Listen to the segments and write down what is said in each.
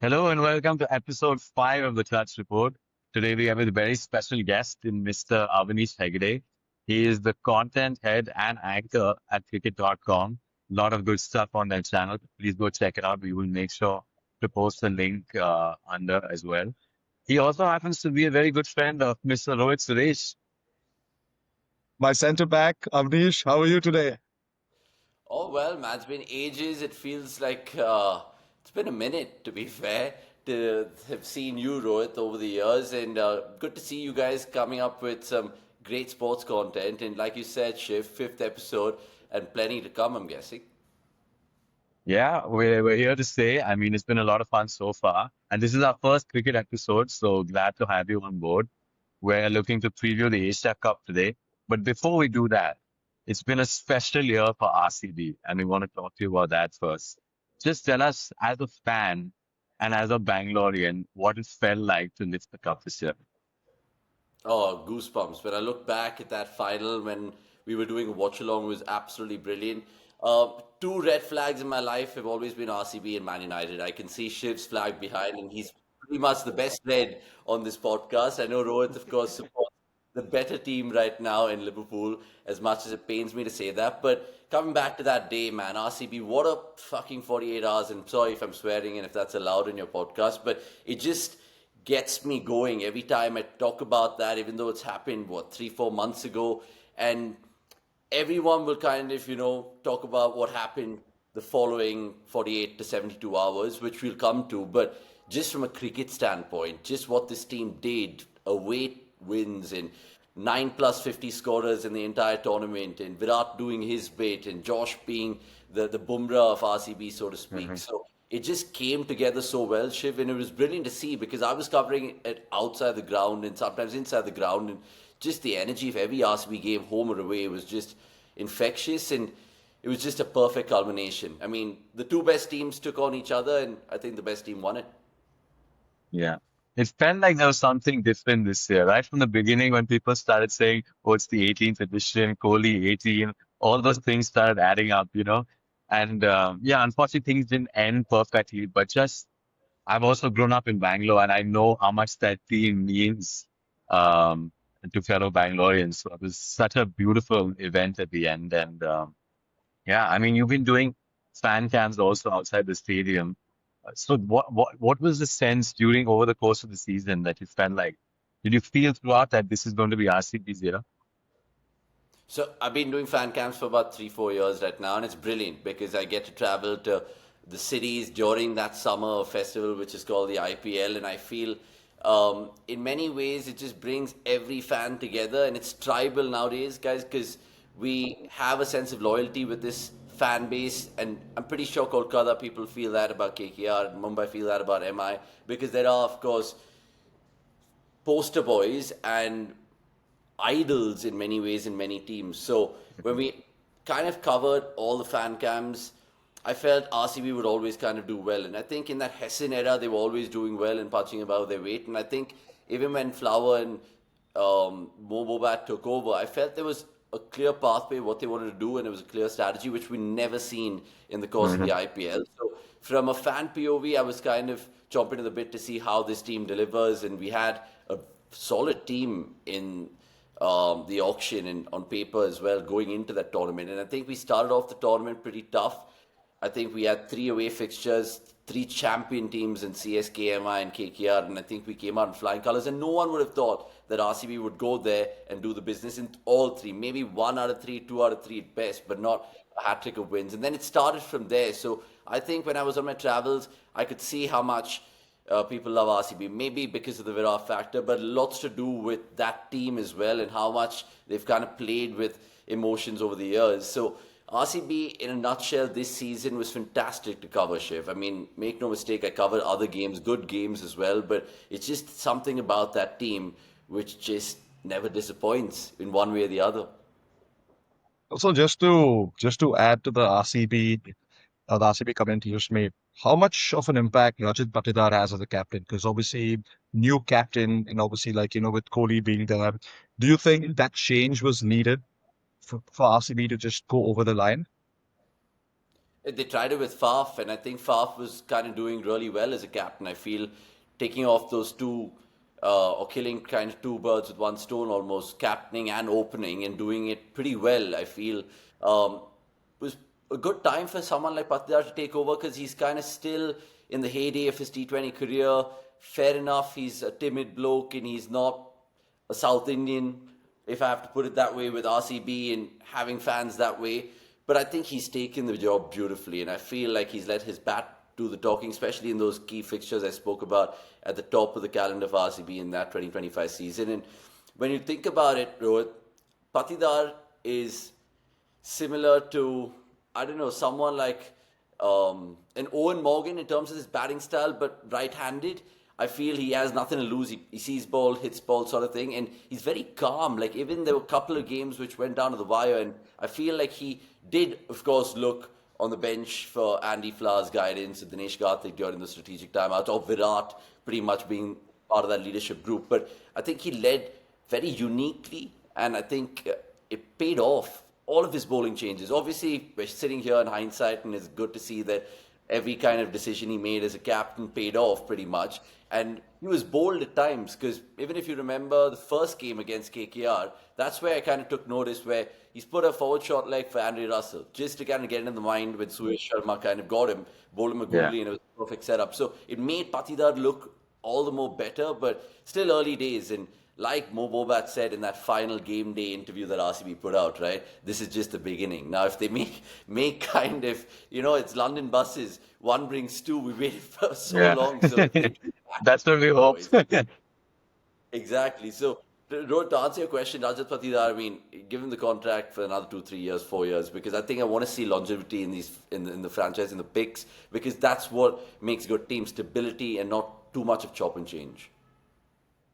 Hello and welcome to episode 5 of the Clutch Report. Today we have a very special guest in Mr. Avanish Hegde. He is the content head and anchor at cricket.com. A lot of good stuff on that channel. Please go check it out. We will make sure to post the link under as well. He also happens to be a very good friend of Mr. Rohit Suresh. My center back, Avnish, how are you today? Oh well, man, it's been ages. It feels like it's been a minute, to be fair, to have seen you, Rohit, over the years, and good to see you guys coming up with some great sports content. And like you said, Shiv, fifth episode, and plenty to come, I'm guessing. Yeah, we're here to stay. I mean, it's been a lot of fun so far. And this is our first cricket episode, so glad to have you on board. We're looking to preview the Asia Cup today. But before we do that, it's been a special year for RCB, and we want to talk to you about that first. Just tell us, as a fan and as a Bangalorean, what it felt like to lift the cup this year. Oh, goosebumps. When I look back at that final when we were doing a watch along, it was absolutely brilliant. Two red flags in my life have always been RCB and Man United. I can see Shiv's flag behind, and he's pretty much the best red on this podcast. I know Rohit, of course, supports the better team right now in Liverpool, as much as it pains me to say that. But coming back to that day, man, RCB, what a fucking 48 hours. And I'm sorry if I'm swearing and if that's allowed in your podcast, but it just gets me going every time I talk about that, even though it's happened, what, 3, 4 months ago. And everyone will kind of, talk about what happened the following 48 to 72 hours, which we'll come to. But just from a cricket standpoint, just what this team did, away wins and 9 plus 50 scorers in the entire tournament, and Virat doing his bit, and Josh being the Bumrah of RCB, so to speak. So it just came together so well, Shiv, and it was brilliant to see because I was covering it outside the ground and sometimes inside the ground, and just the energy of every RCB game, home or away, was just infectious, and it was just a perfect culmination. I mean, the two best teams took on each other, and I think the best team won it. Yeah. It felt like there was something different this year, right from the beginning when people started saying, oh, it's the 18th edition, Kohli 18, all those things started adding up. And yeah, unfortunately, things didn't end perfectly, but just I've also grown up in Bangalore and I know how much that team means um, to fellow Bangaloreans. So it was such a beautiful event at the end. And yeah, I mean, you've been doing fan cams also outside the stadium. So what was the sense during over the course of the season that you felt like? Did you feel throughout that this is going to be RCB's year? So I've been doing fan camps for about 3, 4 years right now, and it's brilliant because I get to travel to the cities during that summer festival, which is called the IPL, and I feel in many ways it just brings every fan together, and it's tribal nowadays, guys, because we have a sense of loyalty with this fan base, and I'm pretty sure Kolkata people feel that about KKR, Mumbai feel that about MI, because there are, of course, poster boys and idols in many ways in many teams. So when we kind of covered all the fan cams, I felt RCB would always kind of do well. And I think in that Hessen era, they were always doing well and punching above their weight. And I think even when Flower and Mo Bobat took over, I felt there was a clear pathway what they wanted to do, and it was a clear strategy which we never seen in the course of the IPL. So from a fan POV, I was kind of chomping at the bit to see how this team delivers, and we had a solid team in the auction and on paper as well going into that tournament. And I think we started off the tournament pretty tough. I think we had three away fixtures, three champion teams in CSK, MI, and KKR, and I think we came out in flying colours. And no one would have thought that RCB would go there and do the business in all three. Maybe 1 out of 3, 2 out of 3 at best, but not a hat trick of wins. And then it started from there. So I think when I was on my travels, I could see how much people love RCB. Maybe because of the Virat factor, but lots to do with that team as well and how much they've kind of played with emotions over the years. So RCB, in a nutshell, this season was fantastic to cover, Shiv. I mean, make no mistake, I covered other games, good games as well, but it's just something about that team which just never disappoints in one way or the other. Also, just to add to the RCB comment you just made, how much of an impact Rajat Patidar has as a captain? Because obviously, new captain, and obviously, like with Kohli being there, do you think that change was needed for RCB to just go over the line? They tried it with Faf, and I think Faf was kind of doing really well as a captain. I feel taking off those two, or killing kind of two birds with one stone almost, captaining and opening and doing it pretty well. I feel was a good time for someone like Patidar to take over because he's kind of still in the heyday of his T20 career. Fair enough, he's a timid bloke and he's not a South Indian, if I have to put it that way, with RCB and having fans that way. But I think he's taken the job beautifully, and I feel like he's let his bat do the talking, especially in those key fixtures I spoke about at the top of the calendar for RCB in that 2025 season. And when you think about it, Rohit, Patidar is similar to, I don't know, someone like an Owen Morgan in terms of his batting style, but right-handed. I feel he has nothing to lose. He sees ball, hits ball sort of thing, and he's very calm. Like, even there were a couple of games which went down to the wire, and I feel like he did, of course, look on the bench for Andy Flower's guidance and Dinesh Karthik during the strategic timeout, or Virat pretty much being part of that leadership group. But I think he led very uniquely, and I think it paid off. All of his bowling changes. Obviously, we're sitting here in hindsight, and it's good to see that every kind of decision he made as a captain paid off pretty much. And he was bold at times, because even if you remember the first game against KKR, that's where I kind of took notice, where he's put a forward short leg for Andre Russell, just to kind of get in the mind when Suresh Sharma kind of got him, bowled him a Yeah. googly, and it was a perfect setup. So it made Patidar look all the more better, but still early days. And like Mo Bobat said in that final game day interview that RCB put out, right? This is just the beginning. Now, if they make kind of, it's London buses, one brings two. We waited for so Yeah. long, so I think That's what we hope. boys. Exactly. So, to answer your question, Rajat Patidar, I mean, give him the contract for another 2, 3 years, 4 years, because I think I want to see longevity in these in the franchise, in the picks, because that's what makes good team stability and not too much of chop and change.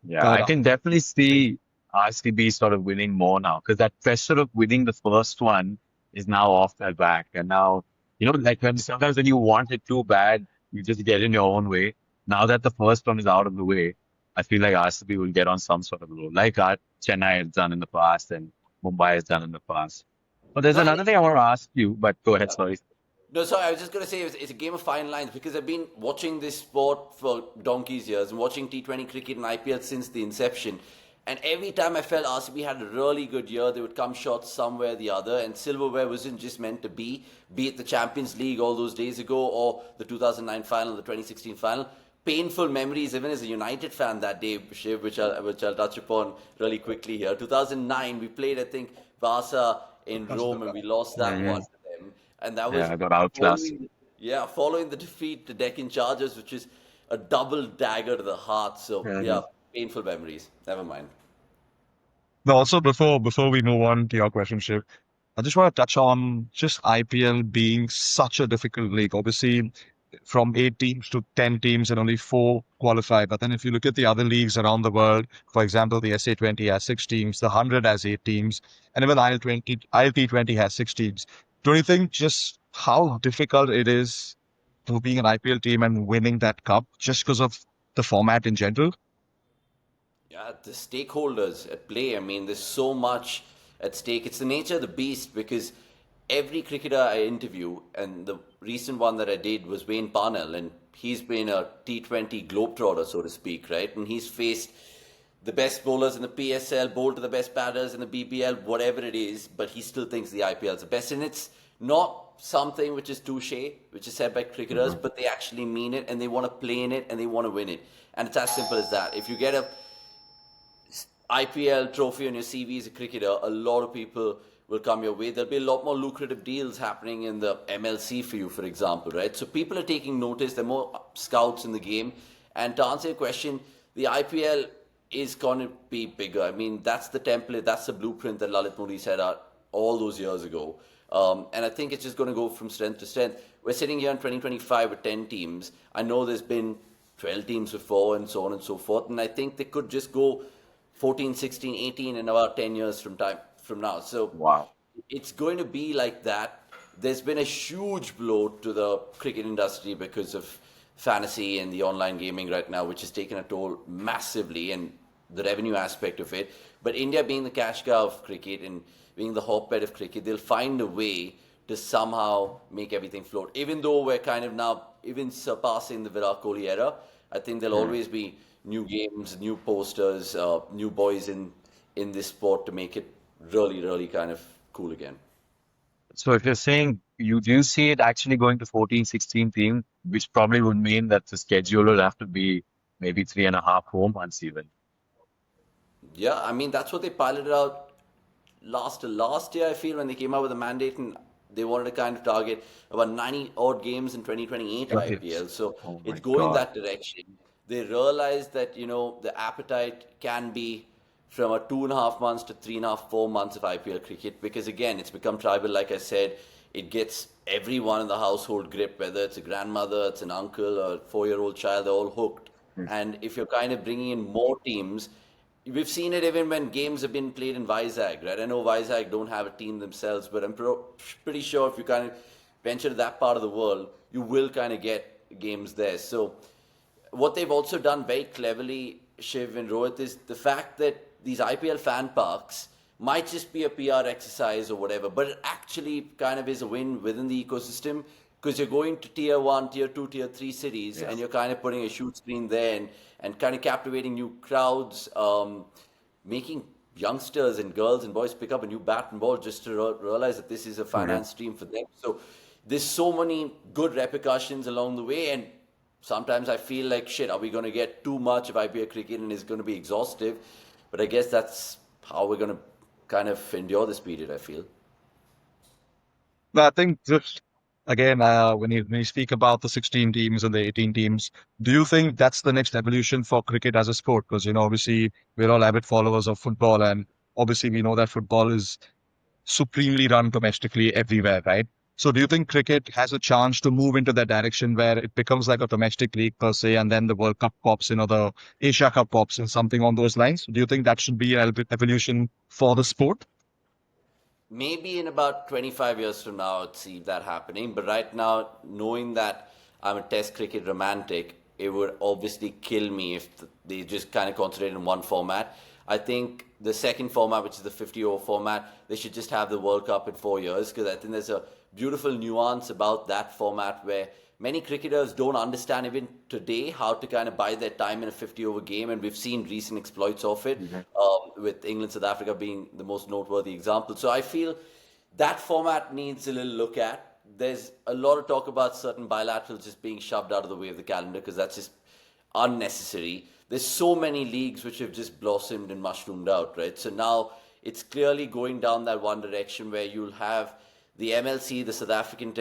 Yeah, I Uh, can definitely see RCB sort of winning more now because that pressure of winning the first one is now off their back. And now, like when sometimes when you want it too bad, you just get in your own way. Now that the first one is out of the way, I feel like RCB will get on some sort of roll, like our Chennai has done in the past and Mumbai has done in the past. But there's No, I another think. thing I want to ask you, but go ahead, Yeah. sorry. No, sorry, I was just going to say it's a game of fine lines because I've been watching this sport for donkey's years and watching T20 cricket and IPL since the inception. And every time I felt RCB had a really good year, they would come short somewhere or the other. And silverware wasn't just meant to be it the Champions League all those days ago or the 2009 final, the 2016 final. Painful memories, even as a United fan that day, Shiv, which I'll touch upon really quickly here. 2009, we played, I think, Barca in Rome, and we lost that one Hmm. to them. And that Yeah, was I got outclassed. following the defeat to Deccan Chargers, which is a double dagger to the heart. So yeah, Mhm. painful memories. Never mind. No, also before we move on to your question, Shiv, I just want to touch on just IPL being such a difficult league. Obviously, from 8 teams to 10 teams and only four qualify. But then if you look at the other leagues around the world, for example, the SA20 has 6 teams, the 100 has 8 teams, and even ILT20 has 6 teams. Don't you think just how difficult it is to being an IPL team and winning that cup just because of the format in general? Yeah, the stakeholders at play. I mean, there's so much at stake. It's the nature of the beast because every cricketer I interview, and the recent one that I did was Wayne Parnell, and he's been a T20 globetrotter, so to speak, right? And he's faced the best bowlers in the PSL, bowled to the best batters in the BBL, whatever it is, but he still thinks the IPL is the best. And it's not something which is touche, which is said by cricketers, Mhm. but they actually mean it and they want to play in it and they want to win it. And it's as simple as that. If you get a IPL trophy on your CV as a cricketer, a lot of people will come your way. There'll be a lot more lucrative deals happening in the MLC for you, for example, right? So people are taking notice. There are more scouts in the game. And to answer your question, the IPL is going to be bigger. I mean, that's the template, that's the blueprint that Lalit Modi set out all those years ago. And I think it's just going to go from strength to strength. We're sitting here in 2025 with 10 teams. I know there's been 12 teams before and so on and so forth. And I think they could just go 14, 16, 18 in about 10 years from now. So Wow. it's going to be like that. There's been a huge blow to the cricket industry because of fantasy and the online gaming right now, which has taken a toll massively and the revenue aspect of it. But India being the cash cow of cricket and being the hotbed of cricket, they'll find a way to somehow make everything float. Even though we're kind of now even surpassing the Virat Kohli era, I think there'll Hmm. always be new games, new posters, new boys in this sport to make it really, really kind of cool again. So if you're saying you do see it actually going to 14, 16 team, which probably would mean that the schedule would have to be maybe 3.5 home months even. Yeah, I mean that's what they piloted out last year. I feel when they came out with a mandate and they wanted to kind of target about 90 odd games in 2028 of Right. IPL. So Oh it's my going God. that direction. They realized that the appetite can be from a 2.5 months to 3.5, 4 months of IPL cricket because again it's become tribal. Like I said, it gets everyone in the household grip, whether it's a grandmother, it's an uncle, or a 4-year-old child. They're all hooked. Hmm. And if you're kind of bringing in more teams, we've seen it even when games have been played in Vizag, right? I know Vizag don't have a team themselves, but I'm pretty sure if you kind of venture to that part of the world, you will kind of get games there. So what they've also done very cleverly, Shiv and Rohit, is the fact that these IPL fan parks might just be a PR exercise or whatever, but it actually kind of is a win within the ecosystem because you're going to tier one, tier two, tier three cities Yeah. and you're kind of putting a shoot screen there and kind of captivating new crowds, making youngsters and girls and boys pick up a new bat and ball just to realize that this is a Correct. finance stream for them. So there's so many good repercussions along the way, and sometimes I feel like shit. Are we going to get too much of IPL cricket and it's going to be exhaustive? But I guess that's how we're going to kind of endure this period. I feel. But I think just again, when you speak about the 16 teams and the 18 teams, do you think that's the next evolution for cricket as a sport? Because obviously we're all avid followers of football, and obviously we know that football is supremely run domestically everywhere, right? So do you think cricket has a chance to move into that direction where it becomes like a domestic league per se, and then the World Cup pops in or the Asia Cup pops in, something on those lines? Do you think that should be an evolution for the sport? Maybe in about 25 years from now, I'd see that happening. But right now, knowing that I'm a test cricket romantic, it would obviously kill me if they just kind of concentrate in one format. I think the second format, which is the 50 over format, they should just have the World Cup in 4 years because I think there's a beautiful nuance about that format where many cricketers don't understand even today how to kind of buy their time in a 50 over game, and we've seen recent exploits of it, Mhm. with England South Africa being the most noteworthy example. So I feel that format needs a little look at. There's a lot of talk about certain bilaterals just being shoved out of the way of the calendar because that's just unnecessary. There's so many leagues which have just blossomed and mushroomed out, right? So now it's clearly going down that one direction where you'll have the MLC, the South African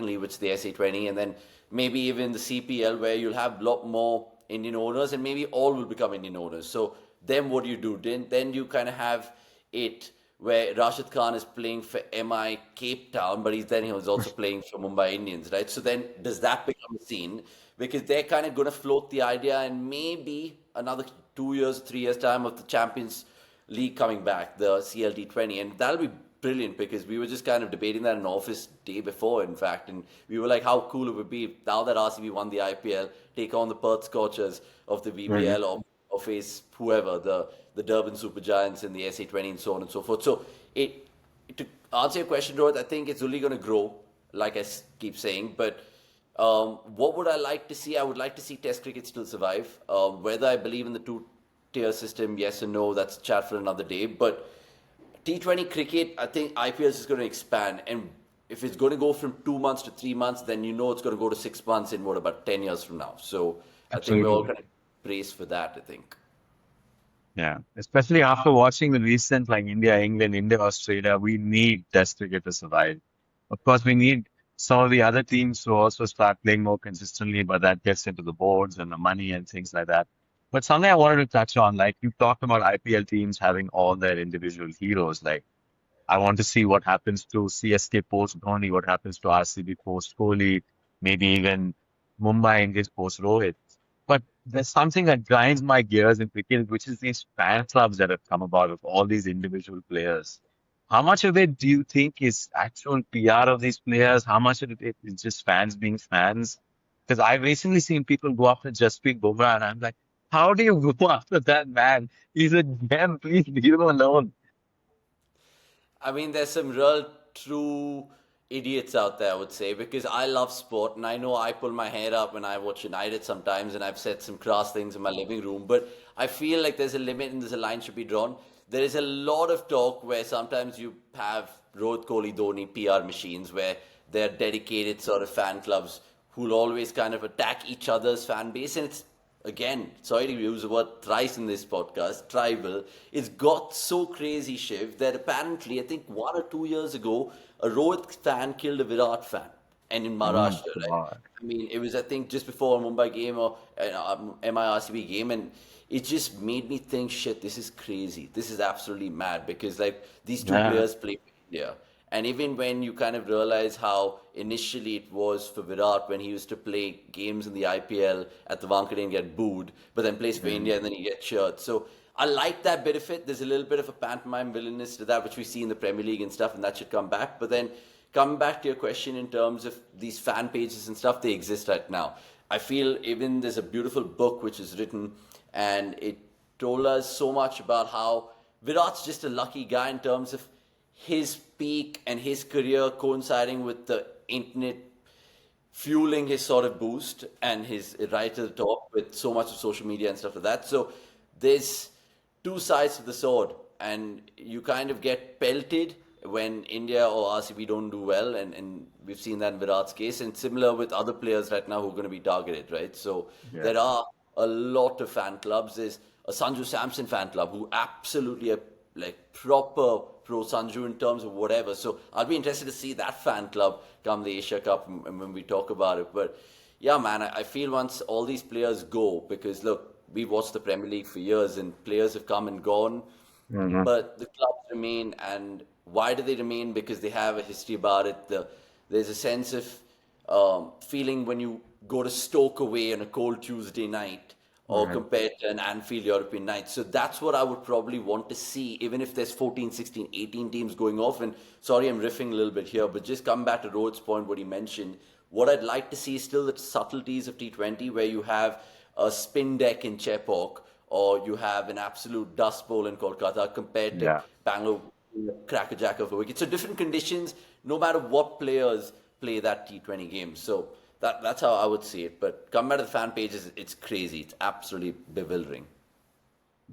League, which is the SA20, and then maybe even the CPL, where you'll have a lot more Indian owners, and maybe all will become Indian owners. So then what do you do? Then you kind of have it where Rashid Khan is playing for MI Cape Town, but he was also playing for Mumbai Indians, right? So then does that become a scene? Because they're kind of going to float the idea, and maybe another 2 years, 3 years time of the Champions League coming back, the CLT20, and that'll be brilliant because we were just kind of debating that in office day before, in fact, and we were like, how cool it would be now that RCB won the IPL, take on the Perth Scorchers of the Mhm. VPL, or face whoever, the Durban Super Giants in the SA20, and so on and so forth. So it to answer your question, Rohit, I think it's only going to grow, like I keep saying, but what would I like to see? I would like to see Test cricket still survive. Whether I believe in the two-tier system, yes or no, that's a chat for another day. But T20 cricket, I think IPL is going to expand. And if it's going to go from 2 months to 3 months, then you know it's going to go to 6 months in about 10 years from now. So I think we're all Absolutely. going to brace for that, I think. Yeah. Especially after watching the recent like India, England, India, Australia, we need Test cricket to survive. Of course, we need some of the other teams to also start playing more consistently, but that gets into the boards and the money and things like that. But something I wanted to touch on, like you talked about IPL teams having all their individual heroes. Like I want to see what happens to CSK post Dhoni, what happens to RCB post Kohli, maybe even Mumbai Indians post Rohit. But there's something that grinds my gears in cricket, which is these fan clubs that have come about with all these individual players. How much of it do you think is actual PR of these players? How much of it is just fans being fans? Because I've recently seen people go after Jasprit Bumrah, and I'm like, how do you go after that man? He's a gem. Please leave him alone. I mean, there's some real true idiots out there, I would say, because I love sport and I know I pull my hair up when I watch United sometimes, and I've said some crass things in my living room, but I feel like there's a limit and there's a line should be drawn. There is a lot of talk where sometimes you have Rohit Kohli Dhoni PR machines where they're dedicated sort of fan clubs who'll always kind of attack each other's fan base, and it's, again, sorry to use the word thrice in this podcast, tribal. It's got so crazy, Shiv, that apparently, I think 1 or 2 years ago, a Rohit fan killed a Virat fan, and in Oh my Maharashtra, right? God. I mean, it was, I think, just before a Mumbai game or MIRCB game, and it just made me think, shit, this is crazy. This is absolutely mad because, like, these two Yeah. players play for India. And even when you kind of realize how initially it was for Virat when he used to play games in the IPL at the Wankhede and get booed, but then plays for Mhm. India and then he gets cheered. So I like that bit of it. There's a little bit of a pantomime villainous to that, which we see in the Premier League and stuff, and that should come back. But then coming back to your question in terms of these fan pages and stuff, they exist right now. I feel even there's a beautiful book which is written, and it told us so much about how Virat's just a lucky guy in terms of his peak and his career coinciding with the internet fueling his sort of boost and his right to the top with so much of social media and stuff like that. So there's two sides to the sword, and you kind of get pelted when India or RCB don't do well, and we've seen that in Virat's case, and similar with other players right now who are going to be targeted, right? So Yeah. there are a lot of fan clubs. There's a Sanju Samson fan club who absolutely are like proper pro Sanju in terms of whatever. So I'll be interested to see that fan club come the Asia Cup and when we talk about it. But yeah, man, I feel once all these players go, because look, we've watched the Premier League for years and players have come and gone, Hmm. but the clubs remain. And why do they remain? Because they have a history about it. There's a sense of feeling when you go to Stoke away on a cold Tuesday night or Hmm. compared to an Anfield European night. So that's what I would probably want to see, even if there's 14, 16, 18 teams going off. And sorry, I'm riffing a little bit here, but just come back to Rohit's point, what he mentioned. What I'd like to see is still the subtleties of T20, where you have a spin deck in Chepauk, or you have an absolute dust bowl in Kolkata compared to Yeah. Bangalore crackerjack of a wicket. So different conditions, no matter what players play that T20 game. So that's how I would see it. But come back to the fan pages, it's crazy. It's absolutely bewildering.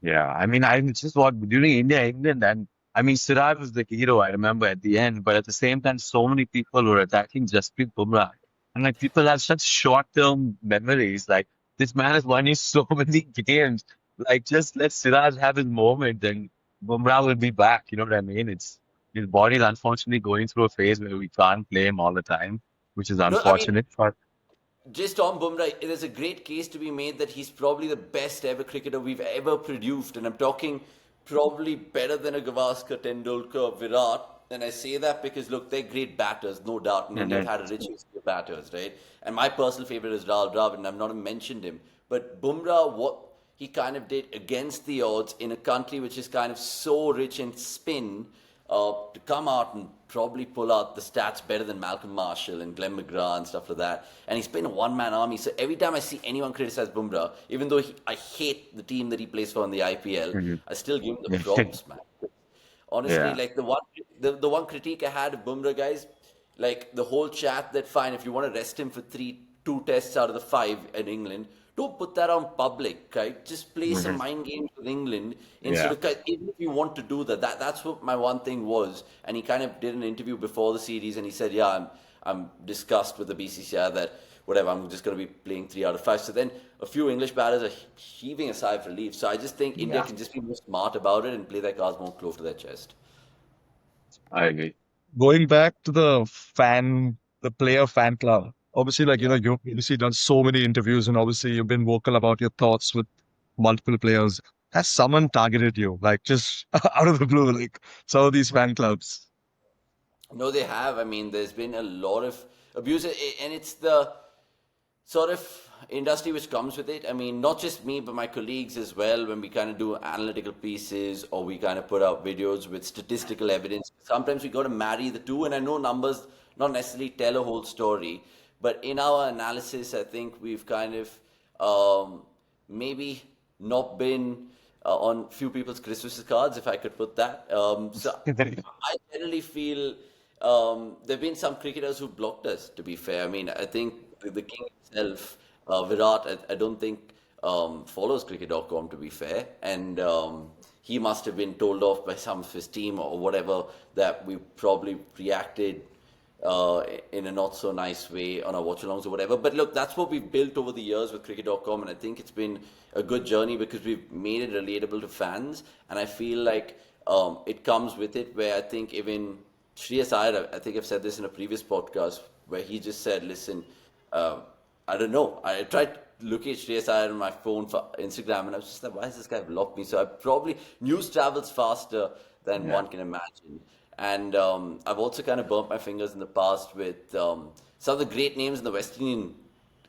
Yeah, I mean, I just what during India England, and I mean, Siraj was the hero. I remember at the end, but at the same time, so many people were attacking Jasprit Bumrah, and like people have such short-term memories. Like this man has won you so many games. Like just let Siraj have his moment, and Bumrah will be back. You know what I mean? It's his body's unfortunately going through a phase where we can't play him all the time, which is No, I mean, unfortunate. But just on Bumrah, there's a great case to be made that he's probably the best ever cricketer we've ever produced. And I'm talking probably better than a Gavaskar, Tendulkar, Virat. And I say that because, look, they're great batters, no doubt. And India have Mhm. had a rich history of batters, right? And my personal favorite is Rahul Dravid, and I've not even mentioned him. But Bumrah, what he kind of did against the odds in a country which is kind of so rich in spin, to come out and probably pull out the stats better than Malcolm Marshall and Glenn McGrath and stuff like that. And he's been a one-man army. So every time I see anyone criticize Bumrah, even though I hate the team that he plays for in the IPL, Mhm. I still give him the props, man. Honestly, Yeah. like the one critique I had of Bumrah, guys, like the whole chat that fine, if you want to rest him for two tests out of the five in England, don't put that on public, right? Just play some Mhm. mind games with England instead Yeah. of, even if you want to do that. That's what my one thing was. And he kind of did an interview before the series, and he said, "Yeah, I'm disgusted with the BCCI that whatever, I'm just going to be playing 3 out of 5." So then a few English batters are heaving a sigh of relief. So I just think India Yeah. can just be more smart about it and play their cards more close to their chest. I agree. Going back to the player fan club, obviously, like, Yeah. you've obviously done so many interviews and obviously you've been vocal about your thoughts with multiple players. Has someone targeted you, like just out of the blue, like some of these fan clubs? No, they have. I mean, there's been a lot of abuse, and it's the sort of industry which comes with it. I mean, not just me, but my colleagues as well, when we kind of do analytical pieces or we kind of put out videos with statistical evidence. Sometimes we got to marry the two, and I know numbers not necessarily tell a whole story, but in our analysis, I think we've kind of maybe not been on few people's Christmas cards, if I could put that. So I generally feel there've been some cricketers who blocked us, to be fair. I mean, I think the king himself, Virat, I don't think follows cricket.com, to be fair. And he must have been told off by some of his team or whatever that we probably reacted in a not so nice way on our watch alongs or whatever. But look, that's what we've built over the years with cricket.com, and I think it's been a good journey because we've made it relatable to fans. And I feel like it comes with it, where I think even Shreyas Iyer, I think I've said this in a previous podcast, where he just said, listen, I don't know. I tried looking at Shreyas Iyer on my phone for Instagram, and I was just like, why has this guy blocked me? So I probably, news travels faster than Yeah. one can imagine. And I've also kind of burnt my fingers in the past with some of the great names in the West Indian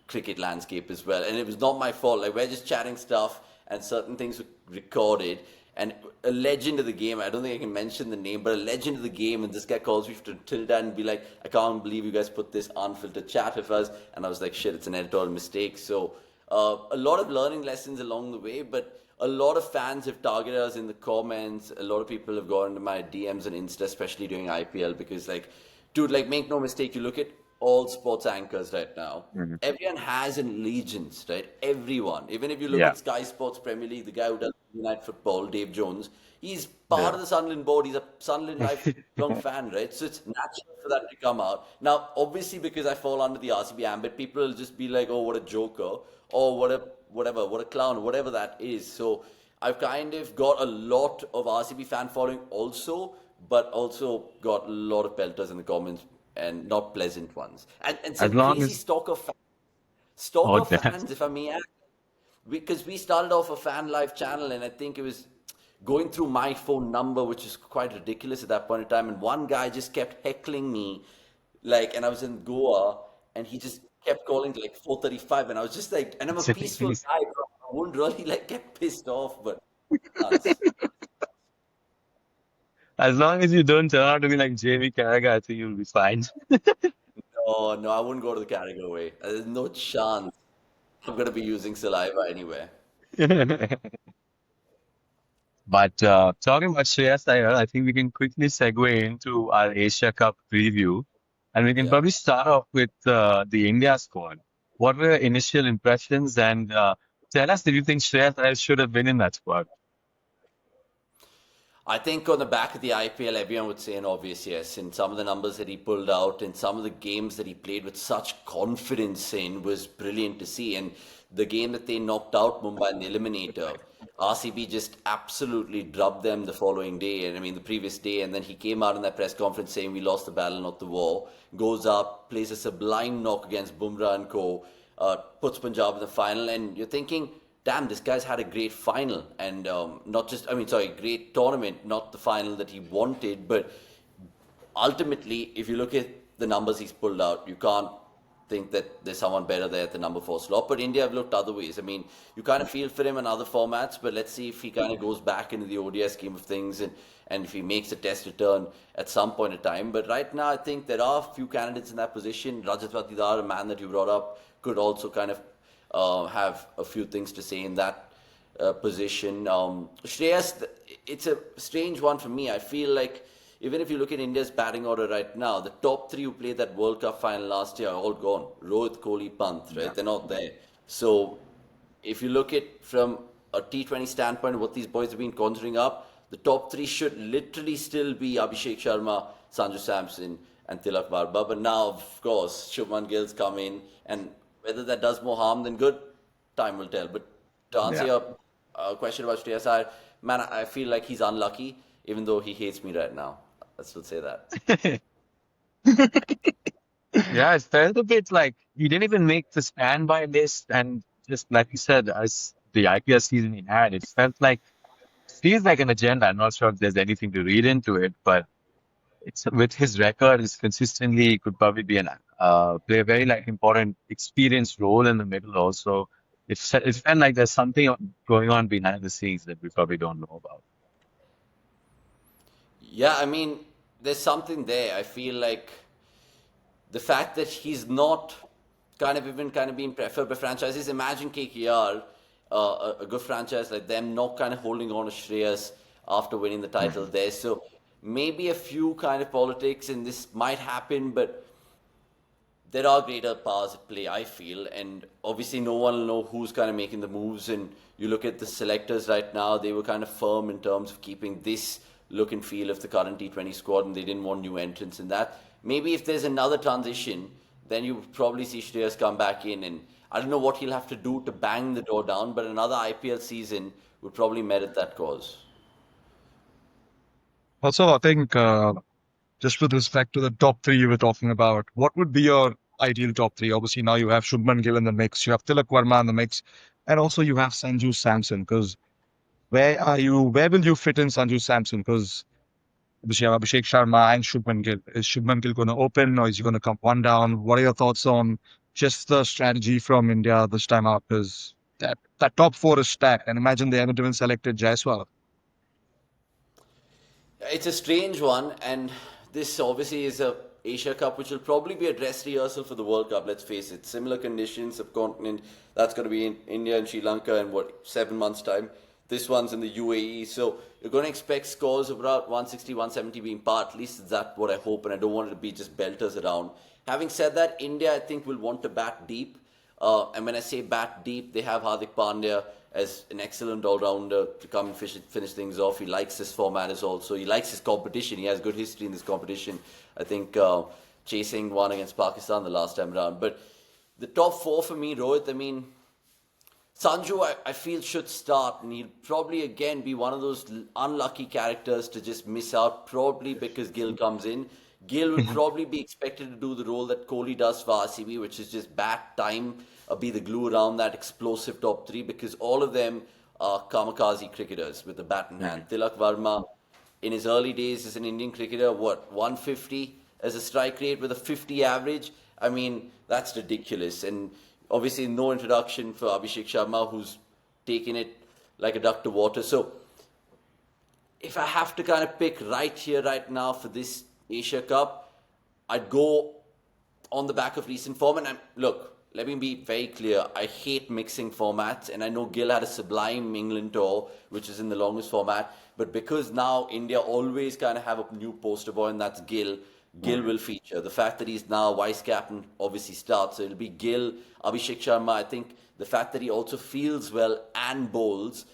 cricket landscape as well. And it was not my fault. Like, we're just chatting stuff and certain things were recorded. And a legend of the game, I don't think I can mention the name, but a legend of the game, and this guy calls me to Tilda and be like, I can't believe you guys put this unfiltered chat of us. And I was like, shit, it's an editorial mistake. So a lot of learning lessons along the way, but a lot of fans have targeted us in the comments. A lot of people have gone into my DMs and Insta, especially during IPL, because like, dude, like, make no mistake, you look at all sports anchors right now. Hmm. Everyone has an allegiance, right? Everyone. Even if you look Yeah. at Sky Sports Premier League, the guy who does United Football, Dave Jones, he's part Yeah. of the Sunderland board. He's a Sunderland lifelong fan, right? So it's natural for that to come out. Now, obviously, because I fall under the RCB ambit, people will just be like, "Oh, what a joker," or "What a whatever, what a clown," whatever that is. So I've kind of got a lot of RCB fan following also, but also got a lot of pelters in the comments and not pleasant ones, and As some long crazy as, oh, stalker that. fans, if I may add, because we started off a fan live channel, and I think it was going through my phone number, which is quite ridiculous at that point in time. And one guy just kept heckling me, like, and I was in Goa, and he just kept calling like 4:35, and I was just like, and I'm a peaceful guy, bro. I wouldn't really like get pissed off, but chance. As long as you don't turn out to be like JV Carragher, I think you'll be fine. No, no, I wouldn't go to the Carragher way. There's no chance I'm gonna be using saliva anywhere. But talking about Shreyas Iyer, I think we can quickly segue into our Asia Cup preview, and we can Yeah. probably start off with the India squad. What were your initial impressions, and tell us, did you think Shreyas Iyer should have been in that squad? I think on the back of the IPL, everyone would say an obvious yes. And some of the numbers that he pulled out and some of the games that he played with such confidence in was brilliant to see. And the game that they knocked out Mumbai in the eliminator, RCB just absolutely drubbed them the following day. And I mean, the previous day. And then he came out in that press conference saying, we lost the battle, not the war. Goes up, plays a sublime knock against Bumrah and co. Puts Punjab in the final. And you're thinking, damn, this guy's had a great final and not just, I mean, sorry, great tournament, not the final that he wanted, but ultimately, if you look at the numbers he's pulled out, you can't think that there's someone better there at the number 4 slot. But India have looked other ways. I mean, you kind of feel for him in other formats, but let's see if he kind of goes back into the ODS scheme of things and if he makes a test return at some point in time. But right now, I think there are a few candidates in that position. Rajat Patidar, a man that you brought up, could also kind of have a few things to say in that position. Shreyas, it's a strange one for me. I feel like even if you look at India's batting order right now, the top 3 who played that World Cup final last year are all gone. Rohit, Kohli, Pant, right? Yeah. They're not there. So if you look at from a T20 standpoint, what these boys have been conjuring up, the top 3 should literally still be Abhishek Sharma, Sanju Samson, and Tilak Varma. But now, of course, Shubman Gill's come in, and whether that does more harm than good, time will tell. But to answer Yeah. your question about Shreyas Iyer, man, I feel like he's unlucky, even though he hates me right now. I still say that. Yeah, it felt a bit like he didn't even make the standby list, and just like you said, as the IPL season he had, it felt like feels like an agenda. I'm not sure if there's anything to read into it, but it's with his record, is consistently he could probably be an play a very like important experienced role in the middle. Also, it felt like there's something going on behind the scenes that we probably don't know about. Yeah, I mean, there's something there. I feel like the fact that he's not kind of even kind of being preferred by franchises. Imagine KKR, a good franchise like them, not kind of holding on to Shreyas after winning the title Mhm. there. So maybe a few kind of politics, and this might happen, but there are greater powers at play, I feel, and obviously no one will know who's kind of making the moves. And you look at the selectors right now; they were kind of firm in terms of keeping this look and feel of the current T20 squad, and they didn't want new entrants in that. Maybe if there's another transition, then you would probably see Shreyas come back in, and I don't know what he'll have to do to bang the door down, but another IPL season would probably merit that cause. Also, I think just with respect to the top three you were talking about, what would be your ideal top three? Obviously, now you have Shubman Gill in the mix, you have Tilak Verma in the mix, and also you have Sanju Samson. Because where will you fit in Sanju Samson? Because obviously you have Abhishek Sharma and Shubman Gill. Is Shubman Gill going to open or is he going to come one down? What are your thoughts on just the strategy from India this time out? Because that top four is stacked. And imagine they haven't even selected Jaiswal. It's a strange one, and this obviously is a Asia Cup, which will probably be a dress rehearsal for the World Cup. Let's face it, similar conditions, subcontinent. That's going to be in India and Sri Lanka in what 7 months' time. This one's in the UAE, so you're going to expect scores of about 160, 170 being par. At least that's what I hope, and I don't want it to be just belters around. Having said that, India I think will want to bat deep. And when I say bat deep, they have Hardik Pandya as an excellent all-rounder to come and finish things off. He likes this format as also. He likes his competition. He has good history in this competition. I think chasing one against Pakistan the last time around. But the top four for me, Rohit, I mean, Sanju, I feel, should start, and he'll probably again be one of those unlucky characters to just miss out, probably because Gill comes in. Gill will probably be expected to do the role that Kohli does for RCB, which is just bat time, be the glue around that explosive top three, because all of them are kamikaze cricketers with the bat in hand. Tilak Varma, in his early days as an Indian cricketer, 150 as a strike rate with a 50 average? I mean, that's ridiculous. And obviously, no introduction for Abhishek Sharma, who's taken it like a duck to water. So, if I have to kind of pick right here, right now for this Asia Cup, I'd go on the back of recent form. And look, let me be very clear. I hate mixing formats, and I know Gill had a sublime England tour, which is in the longest format. But because now India always kind of have a new poster boy, and that's Gill, Gill will feature. The fact that he's now vice captain obviously starts. So it'll be Gill, Abhishek Sharma. I think the fact that he also fields well and bowls,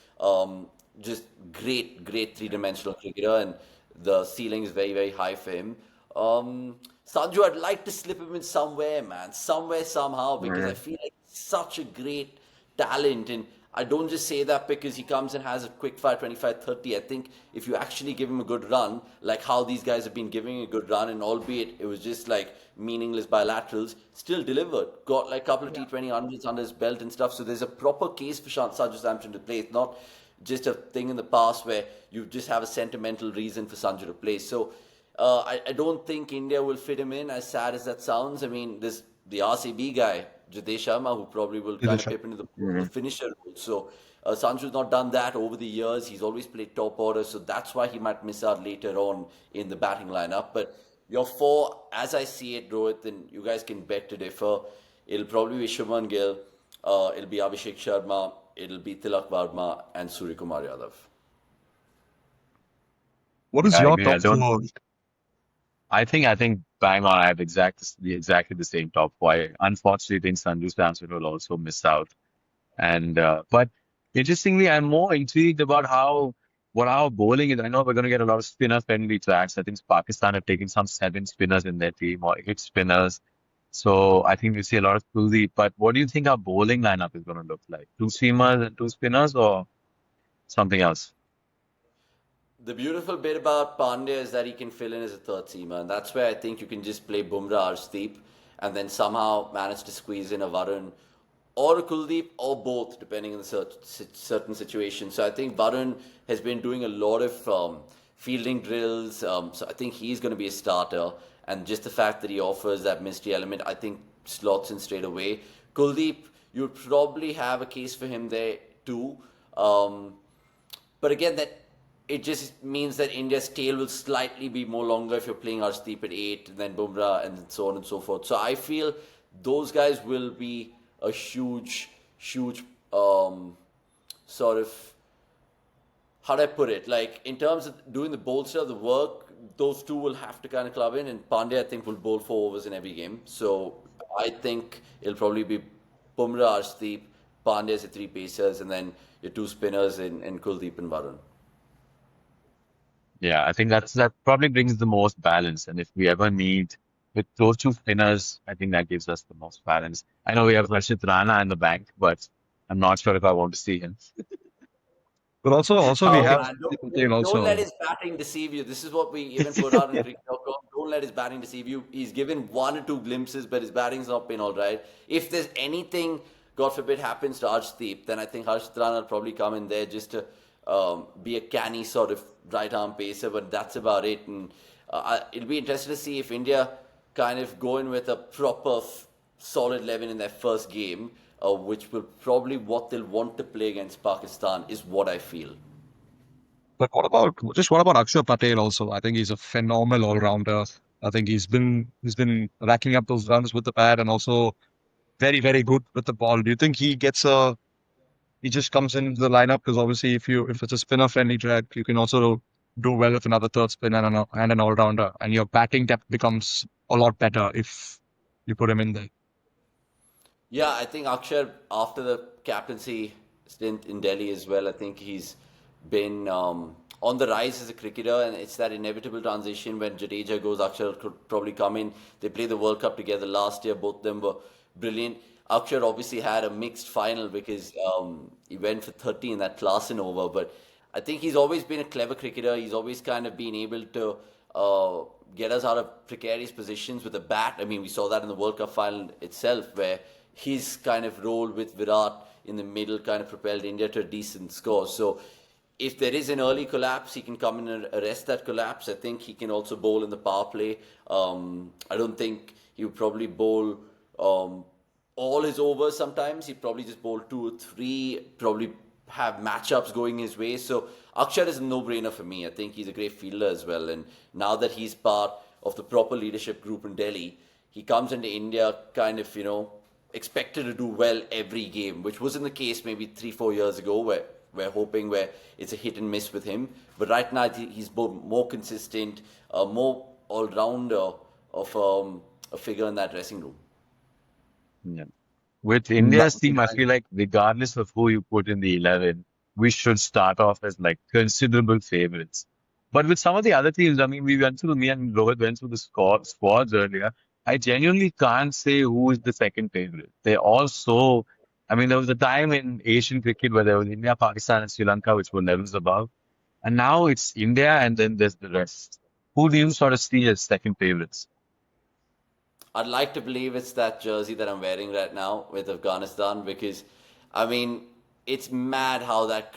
just great three-dimensional cricketer, and the ceiling is very, very high for him. Sanju, I'd like to slip him in somewhere, man. Somewhere, somehow, because I feel like he's such a great talent. And I don't just say that because he comes and has a quick fire 25-30. I think if you actually give him a good run, like how these guys have been giving a good run, and albeit it was just like meaningless bilaterals, still delivered. Got like a couple of T20 hundreds under his belt and stuff. So there's a proper case for Sanju Samson to play. It's not just a thing in the past where you just have a sentimental reason for Sanju to play. So I don't think India will fit him in, as sad as that sounds. I mean, there's the RCB guy, Jitesh Sharma, who probably will kind of pip into the finisher role. So Sanju's not done that over the years. He's always played top order, so that's why he might miss out later on in the batting lineup. But your four, as I see it, Rohit, and you guys can bet to differ. It'll probably be Shubman Gill, it'll be Abhishek Sharma, it'll be Tilak Varma, and Suryakumar Yadav. What is I your agree. top four? I think bang on. I have exactly the same top four. I unfortunately think Sanju Samson will also miss out. And but interestingly, I'm more intrigued about what our bowling is. I know we're going to get a lot of spinner-friendly tracks. I think Pakistan have taken some 7 spinners in their team or 8 spinners. So I think we see a lot of Kuldeep. But what do you think our bowling lineup is going to look like? 2 seamers and 2 spinners or something else? The beautiful bit about Pandya is that he can fill in as a third seamer, and that's where I think you can just play Bumrah or Steep, and then somehow manage to squeeze in a Varun or a Kuldeep or both, depending on the certain situation. So I think Varun has been doing a lot of fielding drills, so I think he's going to be a starter, and just the fact that he offers that mystery element, I think slots in straight away. Kuldeep, you'd probably have a case for him there too. But again, that it just means that India's tail will slightly be more longer if you're playing Arshdeep at 8, and then Bumrah, and so on and so forth. So I feel those guys will be a huge sort of how do I put it? Like in terms of doing the bold stuff, the work, those two will have to kind of club in, and Pandya I think will bowl 4 overs in every game. So I think it'll probably be Bumrah, Arshdeep, Pandya as the three pacers, and then your two spinners in Kuldeep and Varun. Yeah, I think that probably brings the most balance. And if we ever need with those two spinners, I think that gives us the most balance. I know we have Rashid Rana in the bank, but I'm not sure if I want to see him. But also we Oh have man, Sandeep Patel don't let also. his batting deceive you. This is what we even put out on cricket.com. Don't let his batting deceive you. He's given one or two glimpses, but his batting's not been all right. If there's anything, God forbid, happens to Arshdeep, then I think Harshit Rana will probably come in there just to be a canny sort of right arm pacer, but that's about it. And it'll be interesting to see if India kind of go in with a proper solid 11 in their first game, which will probably what they'll want to play against Pakistan, is what I feel. But what about Akshar Patel also? I think he's a phenomenal all-rounder. I think he's been racking up those runs with the pad and also very, very good with the ball. Do you think he just comes into the lineup? Because obviously if it's a spinner friendly track, you can also do well with another third spin and an all-rounder, and your batting depth becomes a lot better if you put him in there. Yeah, I think Akshar, after the captaincy stint in Delhi as well, I think he's been on the rise as a cricketer, and it's that inevitable transition when Jadeja goes, Akshar could probably come in. They played the World Cup together last year, both of them were brilliant. Akshar obviously had a mixed final because he went for 30 in that Klaasen over, but I think he's always been a clever cricketer. He's always kind of been able to get us out of precarious positions with a bat. I mean, we saw that in the World Cup final itself, where his kind of role with Virat in the middle kind of propelled India to a decent score. So if there is an early collapse, he can come in and arrest that collapse. I think he can also bowl in the power play. I don't think he would probably bowl all his overs sometimes. He'd probably just bowl two or three, probably have matchups going his way. So Akshar is a no-brainer for me. I think he's a great fielder as well. And now that he's part of the proper leadership group in Delhi, he comes into India kind of, expected to do well every game, which wasn't the case maybe 3-4 years ago where we're hoping where it's a hit and miss with him. But right now he's more consistent, more all-rounder of a figure in that dressing room. Yeah. With That India's would be team, I nice. feel like regardless of who you put in the 11, we should start off as like considerable favorites. But with some of the other teams, I mean, me and Rohit went through the squads earlier. I genuinely can't say who is the second favorite. They're all so, I mean, there was a time in Asian cricket where there was India, Pakistan, and Sri Lanka, which were levels above. And now it's India, and then there's the rest. Who do you sort of see as second favorites? I'd like to believe it's that jersey that I'm wearing right now with Afghanistan because, I mean, it's mad how that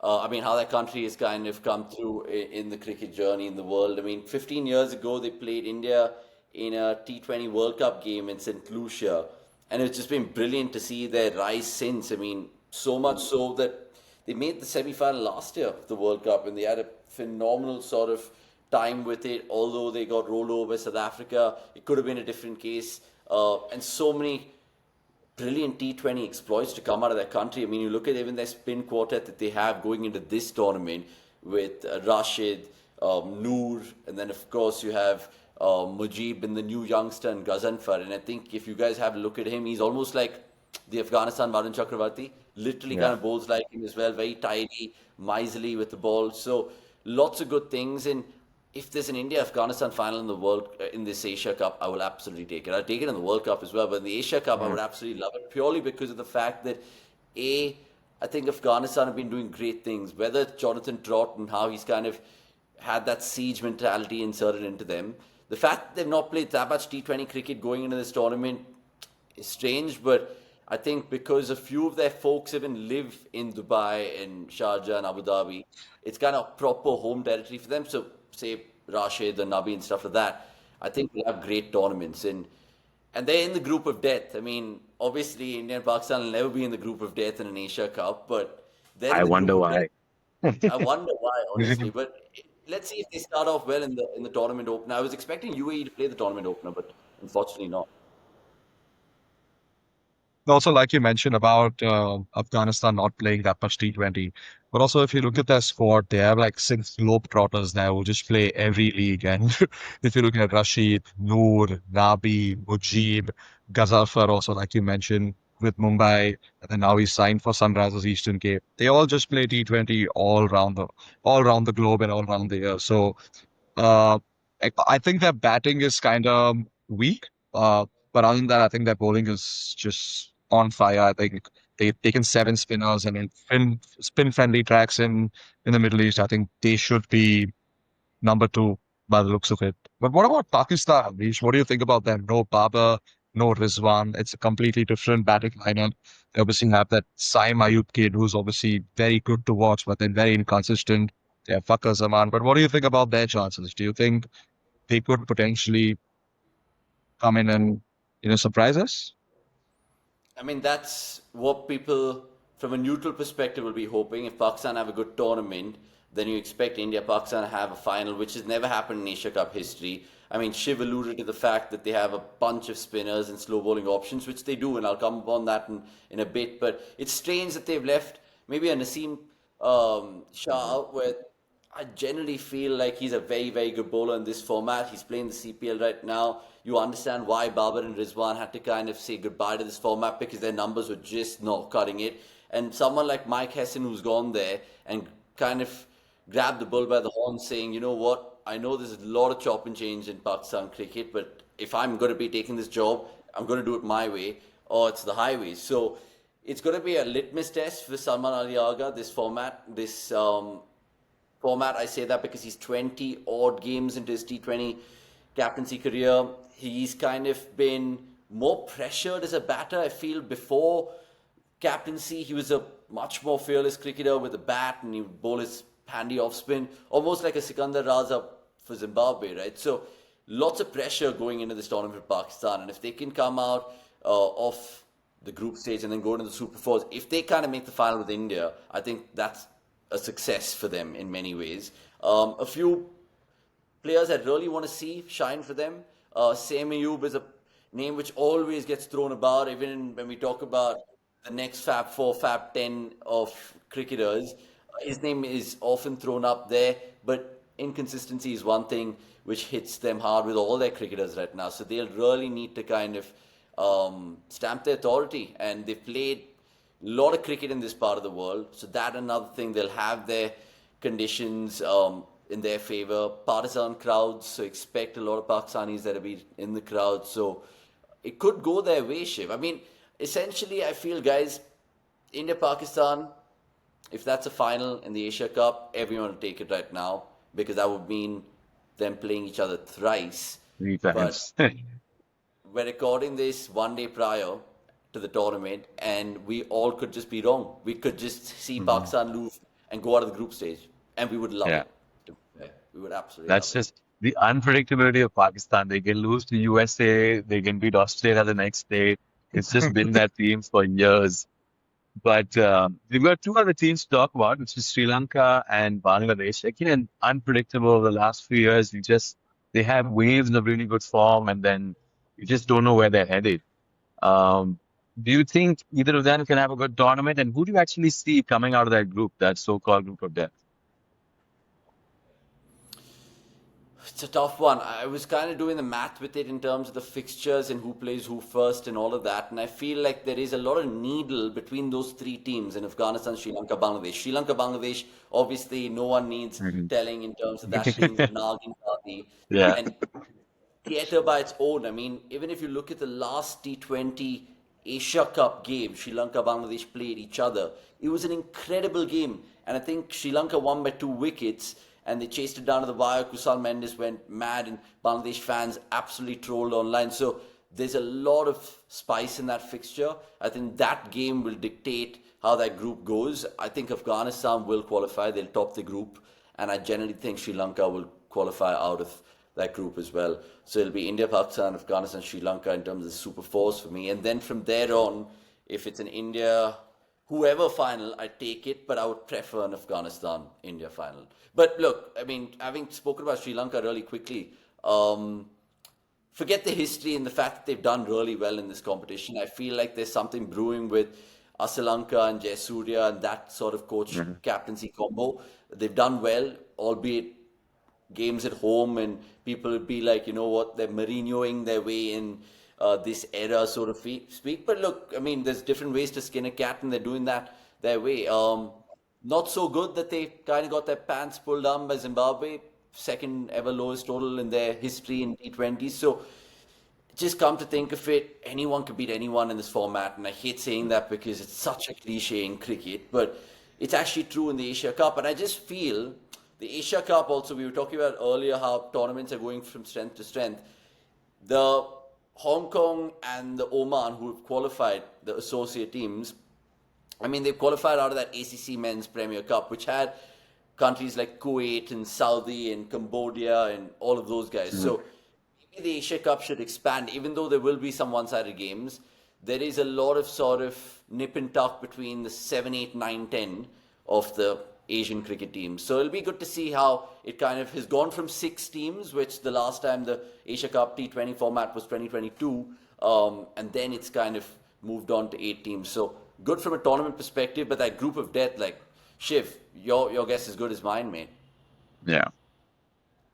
how that country has kind of come through in the cricket journey in the world. I mean, 15 years ago, they played India in a T20 World Cup game in St. Lucia, and it's just been brilliant to see their rise since. I mean, so much so that they made the semi-final last year of the World Cup, and they had a phenomenal sort of time with it. Although they got rolled over by South Africa, it could have been a different case. And so many brilliant T20 exploits to come out of their country. I mean, you look at even their spin quartet that they have going into this tournament with Rashid, Noor, and then of course you have Mujib and the new youngster and Gazanfar. And I think if you guys have a look at him, he's almost like the Afghanistan Varun Chakravarti. Literally kind Yeah. of bowls like him as well, very tidy, miserly with the ball. So lots of good things. And if there's an India Afghanistan final in the world in this Asia Cup, I will absolutely take it. I'll take it in the World Cup as well, but in the Asia Cup, I would absolutely love it purely because of the fact that a I think Afghanistan have been doing great things. Whether it's Jonathan Trott and how he's kind of had that siege mentality inserted into them, the fact that they've not played that much T20 cricket going into this tournament is strange, but I think because a few of their folks even live in Dubai and Sharjah and Abu Dhabi, it's kind of proper home territory for them. So, say Rashid and Nabi and stuff like that, I think we'll have great tournaments. And they're in the group of death. I mean, obviously, India and Pakistan will never be in the group of death in an Asia Cup, but they're I in the group wonder of death. why. I wonder why, honestly. But let's see if they start off well in the tournament opener. I was expecting UAE to play the tournament opener, but unfortunately not. Also, like you mentioned about Afghanistan not playing that much T20, but also if you look at their squad, they have like six globetrotters now who just play every league. And if you look at Rashid, Noor, Nabi, Mujib, Gazafar, also like you mentioned with Mumbai, and then now he's signed for Sunrisers Eastern Cape. They all just play T20 all around the globe and all around the year. So uh, I think their batting is kind of weak. But other than that, I think their bowling is just on fire. I think they've taken seven spinners and in spin-friendly tracks in the Middle East. I think they should be number two by the looks of it. But what about Pakistan, Vish? What do you think about them? No Babar, no Rizwan. It's a completely different batting lineup. They obviously have that Saim Ayub kid who's obviously very good to watch, but then very inconsistent. They have Fakhar Zaman. But what do you think about their chances? Do you think they could potentially come in and surprise us? I mean, that's what people from a neutral perspective will be hoping. If Pakistan have a good tournament, then you expect India Pakistan to have a final, which has never happened in Asia Cup history. I mean, Shiv alluded to the fact that they have a bunch of spinners and slow bowling options, which they do, and I'll come upon that in a bit. But it's strange that they've left maybe a Naseem Shah out, where I generally feel like he's a very, very good bowler in this format. He's playing the CPL right now. You understand why Babar and Rizwan had to kind of say goodbye to this format because their numbers were just not cutting it. And someone like Mike Hesson, who's gone there and kind of grabbed the bull by the horn, saying, you know what, I know there's a lot of chop and change in Pakistan cricket, but if I'm going to be taking this job, I'm going to do it my way, or it's the highways. So it's going to be a litmus test for Salman Ali Agha, this format. I say that because he's 20 odd games into his T20 captaincy career. He's kind of been more pressured as a batter. I feel before captaincy, he was a much more fearless cricketer with a bat and he would bowl his handy off spin, almost like a Sikandar Raza for Zimbabwe, right? So lots of pressure going into this tournament for Pakistan. And if they can come out off the group stage and then go to the Super Fours, if they kind of make the final with India, I think that's a success for them in many ways. A few players I really want to see shine for them. Sam Ayub is a name which always gets thrown about, even when we talk about the next Fab 4, Fab 10 of cricketers. His name is often thrown up there, but inconsistency is one thing which hits them hard with all their cricketers right now. So they'll really need to kind of stamp their authority. And they've played a lot of cricket in this part of the world. So that another thing, they'll have their conditions in their favor. Partisan crowds, so expect a lot of Pakistanis that'll be in the crowd. So it could go their way, Shiv. I mean, essentially, I feel, guys, India Pakistan, if that's a final in the Asia Cup, everyone will take it right now because that would mean them playing each other thrice. Three But times. we're recording this one day prior to the tournament, and we all could just be wrong. We could just see Mhm. Pakistan lose and go out of the group stage, and we would love Yeah, it. Yeah, we would absolutely that's love it. just the unpredictability of Pakistan. They can lose to USA, they can beat Australia the next day. It's just been that team for years. But we've got two other teams to talk about, which is Sri Lanka and Bangladesh. Again, unpredictable over the last few years. They have waves of really good form, and then you just don't know where they're headed. Um, do you think either of them can have a good tournament? And who do you actually see coming out of that group, that so-called group of death? It's a tough one. I was kind of doing the math with it in terms of the fixtures and who plays who first and all of that. And I feel like there is a lot of needle between those three teams in Afghanistan, Sri Lanka, Bangladesh. Sri Lanka, Bangladesh, obviously, no one needs Mhm. telling in terms of that being the Nagin Party. Yeah. And theatre by its own. I mean, even if you look at the last T20 Asia Cup game, Sri Lanka, Bangladesh played each other. It was an incredible game. And I think Sri Lanka won by 2 wickets and they chased it down to the wire. Kusal Mendes went mad and Bangladesh fans absolutely trolled online. So there's a lot of spice in that fixture. I think that game will dictate how that group goes. I think Afghanistan will qualify. They'll top the group. And I generally think Sri Lanka will qualify out of that group as well. So it'll be India, Pakistan, Afghanistan, Sri Lanka in terms of the super fours for me. And then from there on, if it's an India, whoever final, I take it, but I would prefer an Afghanistan India final. But look, I mean, having spoken about Sri Lanka really quickly, forget the history and the fact that they've done really well in this competition. I feel like there's something brewing with Asalanka and Jayasuriya and that sort of coach Mhm. captaincy combo. They've done well, albeit games at home, and people would be like, you know what, they're Mourinhoing their way in this era, so to speak. But look, I mean, there's different ways to skin a cat, and they're doing that their way. Not so good that they kind of got their pants pulled down by Zimbabwe, second ever lowest total in their history in T20s. So just come to think of it, anyone could beat anyone in this format, and I hate saying that because it's such a cliche in cricket, but it's actually true in the Asia Cup. And I just feel the Asia Cup also, we were talking about earlier how tournaments are going from strength to strength. The Hong Kong and the Oman who have qualified, the associate teams, I mean, they've qualified out of that ACC Men's Premier Cup, which had countries like Kuwait and Saudi and Cambodia and all of those guys. Mhm. So maybe the Asia Cup should expand, even though there will be some one-sided games. There is a lot of sort of nip and tuck between the 7, 8, 9, 10 of the Asian cricket teams. So it'll be good to see how it kind of has gone from 6 teams, which the last time the Asia Cup T20 format was 2022, and then it's kind of moved on to 8 teams. So good from a tournament perspective, but that group of death, like Shiv, your guess is good as mine, mate. Yeah.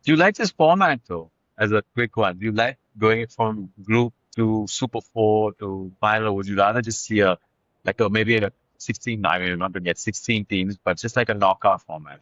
Do you like this format though? As a quick one, do you like going from group to Super Four to final, or would you rather just see a like a maybe a 16? I mean, not to get 16 teams, but just like a knockout format.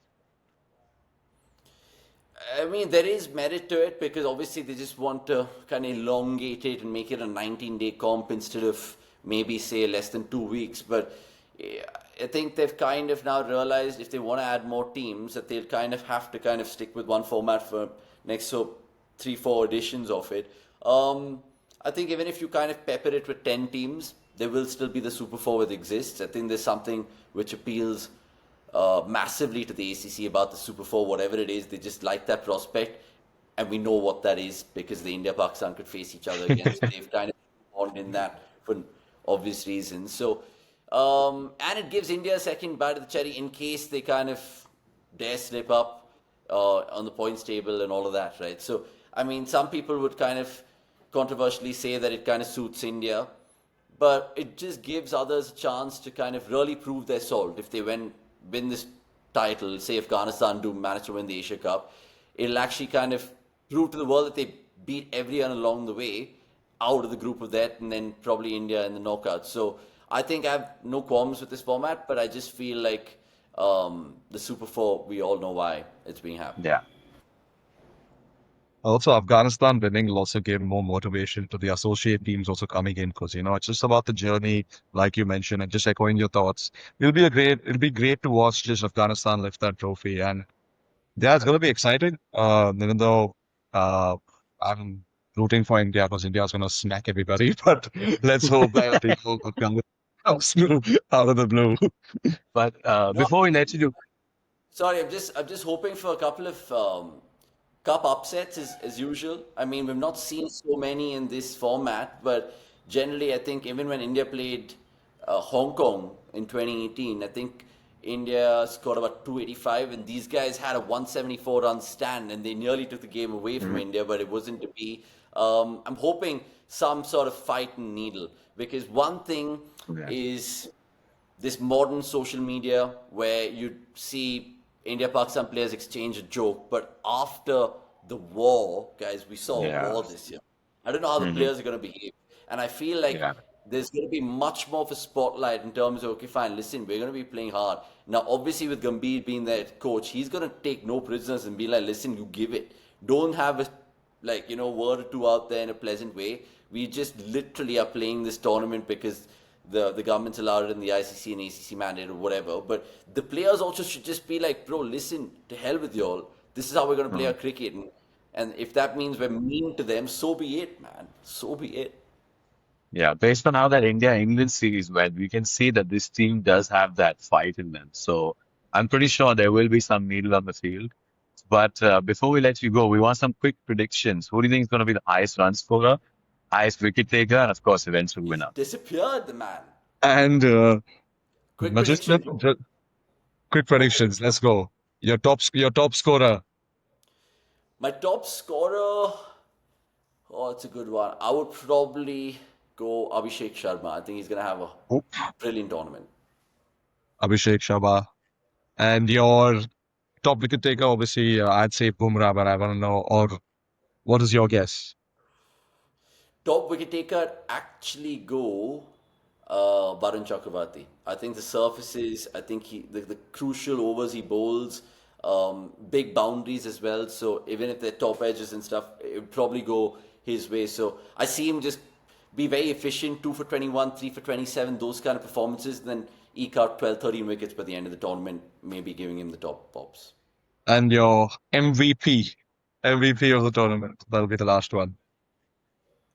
I mean, there is merit to it because obviously they just want to kind of elongate it and make it a 19-day comp instead of maybe say less than 2 weeks. But yeah, I think they've kind of now realized if they want to add more teams that they'll kind of have to kind of stick with one format for next so 3, 4 editions of it. I think even if you kind of pepper it with 10 teams, there will still be the Super Four that exists. I think there's something which appeals massively to the ACC about the Super Four, whatever it is. They just like that prospect, and we know what that is because the India Pakistan could face each other again. So they've kind of born in that for obvious reasons. So, and it gives India a second bite of the cherry in case they kind of dare slip up on the points table and all of that, right? So, I mean, some people would kind of controversially say that it kind of suits India, but it just gives others a chance to kind of really prove their salt. If they win this title, say Afghanistan do manage to win the Asia Cup, it'll actually kind of prove to the world that they beat everyone along the way out of the group of that, and then probably India in the knockout. So I think I have no qualms with this format, but I just feel like the Super Four, we all know why it's being happened. Yeah. Also, Afghanistan winning will also give more motivation to the associate teams also coming in because it's just about the journey, like you mentioned, and just echoing your thoughts. It'll be great to watch just Afghanistan lift that trophy, and yeah, it's gonna be exciting. Even though I'm rooting for India because India's gonna smack everybody, but let's hope that they comes through out of the blue. But No, before we let you do, sorry, I'm just hoping for a couple of cup upsets as usual. I mean, we've not seen so many in this format, but generally, I think even when India played Hong Kong in 2018, I think India scored about 285, and these guys had a 174 run stand, and they nearly took the game away from Mhm. India, but it wasn't to be. I'm hoping some sort of fight and needle because one thing Yeah. is this modern social media where you see India Pakistan players exchange a joke, but after the war, guys, we saw a Yeah. war this year. I don't know how the Hmm. players are going to behave. And I feel like Yeah. there's going to be much more of a spotlight in terms of, okay, fine, listen, we're going to be playing hard. Now, obviously, with Gambhir being the coach, he's going to take no prisoners and be like, listen, you give it. Don't have a word or two out there in a pleasant way. We just literally are playing this tournament because the government's allowed it in the ICC and ACC mandate or whatever. But the players also should just be like, bro, listen, to hell with y'all. This is how we're going to play our Mhm. cricket. And if that means we're mean to them, so be it, man. So be it. Yeah. Based on how that India-England series went, we can see that this team does have that fight in them. So I'm pretty sure there will be some needle on the field. But before we let you go, we want some quick predictions. Who do you think is going to be the highest run scorer, highest wicket taker, and of course, eventual He's winner? disappeared, the man. And Quick now prediction, bro. just quick Go for it. predictions. Let's go. Your top scorer. My top scorer. Oh, it's a good one. I would probably go Abhishek Sharma. I think he's going to have a Oh, brilliant tournament. Abhishek Sharma. And your top wicket taker, obviously, I'd say Bumrah, but I want to know, or what is your guess? Top wicket taker actually go Varun Chakravarti. I think the surfaces, I think the crucial overs he bowls, big boundaries as well. So even if they're top edges and stuff, it would probably go his way. So I see him just be very efficient, 2 for 21, 3 for 27, those kind of performances, then eke out 12, 13 wickets by the end of the tournament, maybe giving him the top pops. And your MVP of the tournament. That'll be the last one.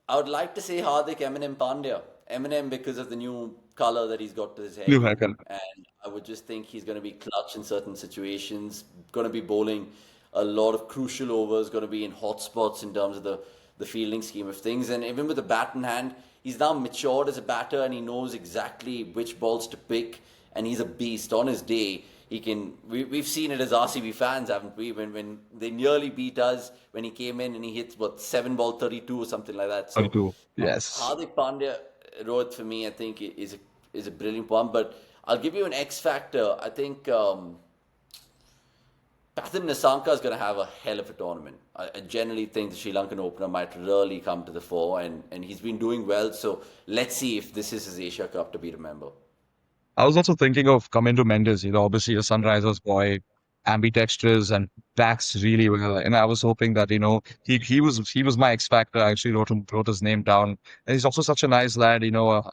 I would like to say Hardik Eminem Pandya. Eminem because of the new color that he's got to his Blue hair. haircut. And I would just think he's going to be clutch in certain situations, going to be bowling a lot of crucial overs, going to be in hot spots in terms of the fielding scheme of things. And even with the bat in hand, he's now matured as a batter and he knows exactly which balls to pick. And he's a beast. On his day, he can. We've seen it as RCB fans, haven't we? When they nearly beat us when he came in and he hits what 7 ball 32 or something like that. So 32. Yes. Hardik Pandya, Rohit for me, I think is a brilliant one. But I'll give you an X factor. I think Pathum Nissanka is going to have a hell of a tournament. I generally think the Sri Lankan opener might really come to the fore, and he's been doing well. So let's see if this is his Asia Cup to be remembered. I was also thinking of coming to Mendes, obviously a Sunrisers boy, ambidextrous and backs really well. And I was hoping that, he was my X factor. I actually wrote his name down. And he's also such a nice lad,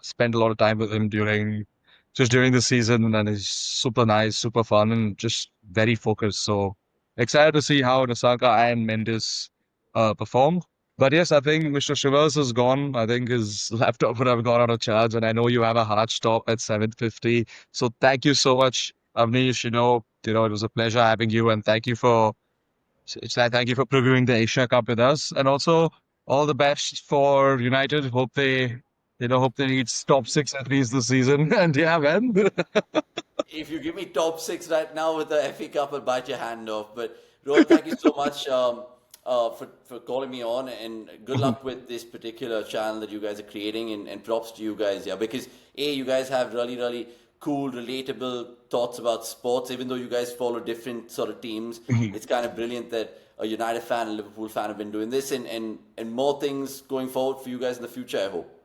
spent a lot of time with him during the season, and he's super nice, super fun, and just very focused. So excited to see how Nasaka and Mendes perform. But yes, I think Mr. Shivers is gone. I think his laptop would have gone out of charge, and I know you have a hard stop at 7:50. So thank you so much, Avnish. It was a pleasure having you, and thank you for previewing the Asia Cup with us, and also all the best for United. Hope they reach top six at least this season. And yeah, man. If you give me top six right now with the FA Cup, I'll bite your hand off. But Rohit, thank you so much for calling me on, and good luck with this particular channel that you guys are creating, and props to you guys, yeah, because you guys have really, really cool, relatable thoughts about sports, even though you guys follow different sort of teams. It's kind of brilliant that a United fan and Liverpool fan have been doing this, and more things going forward for you guys in the future, I hope.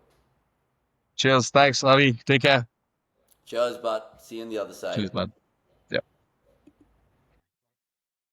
Cheers. Thanks, Avi. Take care. Cheers, but see you on the other side. Cheers, man.